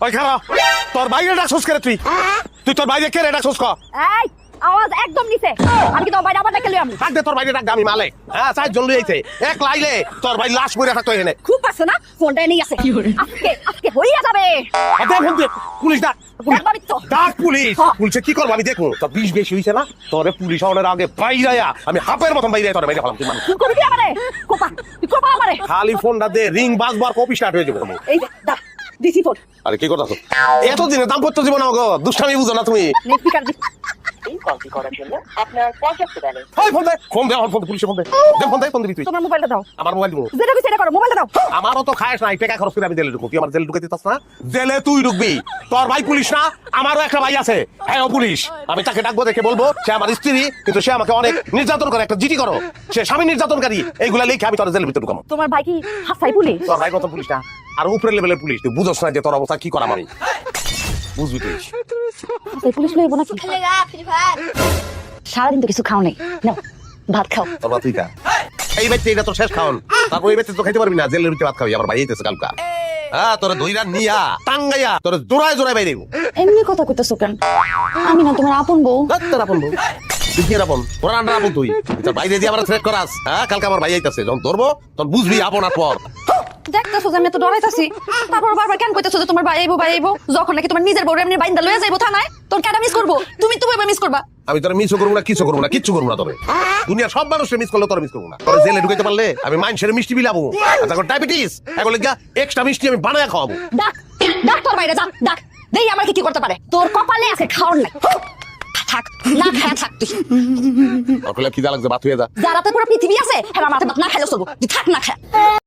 ওই খারাপ তোর বাইরে ডাকছস করে তুই তোর বাইরে কে রে ডাকছস ক এই আওয়াজ একদম নিচে আমি কি তোমার বাইরে আবার ডাকলি আমি ডাক দে তোর বাইরে ডাক আমি মালিক হ্যাঁ সাইড জন লইছে এক লাইলে তোর ভাই লাশ পড়ে থাকতো এখানে খুব পারছো না ফোনটা নিয়ে আসে আজকে আজকে হইয়া যাবে আদে ফোন দে পুলিশ ডাক একবারই তো ডাক পুলিশ পুলিশে কি করব আমি দেখো তোর বিষ বেশি হইছে না তোরে পুলিশ আওয়ার আগে বাইরায়া আমি হাফের মতন বাইরে তোর বাইরে ফেলাম তুই মানে তুই করবি আমারে কোপা তুই কোপা আমারে খালি ফোনটা দে রিং বাজবার কপি স্টার্ট হয়ে যাবে এই যে দা দিছি ফোন আরে কি করতাছ এত দিনে দাম্পত্য জীবন গো দুষ্টামি বুঝো না তুমি নেট স্পিকার দি এই কলটি করার জন্য আপনার পর্যাপ্ত ব্যালেন্স। ওই ফোন দে আমার ফোন পুলিশে ফোন দে ফোন দিবি তুই তোমার মোবাইলটা দাও আমার মোবাইল দিব যেটা কইছে এটা করো মোবাইলটা দাও আমারও তো খায়স নাই টাকা খরচ করে আমি জেলে ঢুকবো তুই আমার জেলে ঢুকে দিতাস না জেলে তুই ঢুকবি তোর ভাই পুলিশ না আমারও একটা ভাই আছে হ্যাঁ ও পুলিশ আমি তাকে ডাকবো দেখে বলবো সে আমার স্ত্রী কিন্তু সে আমাকে অনেক নির্যাতন করে একটা জিডি করো সে স্বামী নির্যাতনকারী এইগুলা লিখে আমি তোর জেলের ভিতরে ঢুকাবো তোমার ভাই কি হাসাই পুলিশ তোর ভাই কত পুলিশ না আর উপরের লেভেলের পুলিশ তুই বুঝছ না যে তোর অবস্থা কি করাম আমি বুঝবি তুই হাসাই পুলিশ লইব নাকি সারাদিন তো কিছু খাও নাই নাও ভাত খাও তোর ভাত তুই খা এই বাচ্চা এটা তোর শেষ খাওন তারপর এই বাচ্চা তো খাইতে পারবি না জেলের ভিতরে ভাত খাবি আমার ভাই আইতেছে কালকা হ্যাঁ তোর দইরা নিয়া টাঙ্গাইয়া তোর জোড়ায় জোড়ায় বাইরে এমনি কথা কইতাছো কেন আমি না তোমার আপন বউ তোর আপন বউ তুই কি আপন তোর আন্ডার আপন তুই তোর বাইরে দিয়ে আমার থ্রেট করাস হ্যাঁ কালকে আমার ভাই আইতাছে যখন ধরবো তখন বুঝবি আপন আর পর দেখতেছো যে আমি তো ডরাইতাছি তারপর বারবার কেন কইতাছো যে তোমার ভাই আইবো যখন নাকি তোমার নিজের বউ এমনি বাইন্দা লইয়া যাইবো থানায় তোর কেডা মিস করবো তুমি তো মিস করবা আমি তোর মিসও করবো না কিচ্ছু করবো না কিচ্ছু করবো না তবে দুনিয়ার সব মানুষের মিস করলে তোর মিস করবো না তোর জেলে ঢুকাইতে পারলে আমি মানুষের মিষ্টি বিলাবো তারপর ডায়াবেটিস এখন লিখা এক্সট্রা মিষ্টি আমি বানায় খাওয়াবো ডাক ডাক তোর বাইরে যা ডাক দেই আমার কি করতে পারে তোর কপালে আছে খাওয়ার নাই থাক না খায়া থাক তুই কি লাগছে বাত হয়ে যা যারা তো পুরো পৃথিবী আছে হ্যাঁ আমার ভাত না খাইলে চলবো তুই থাক না খা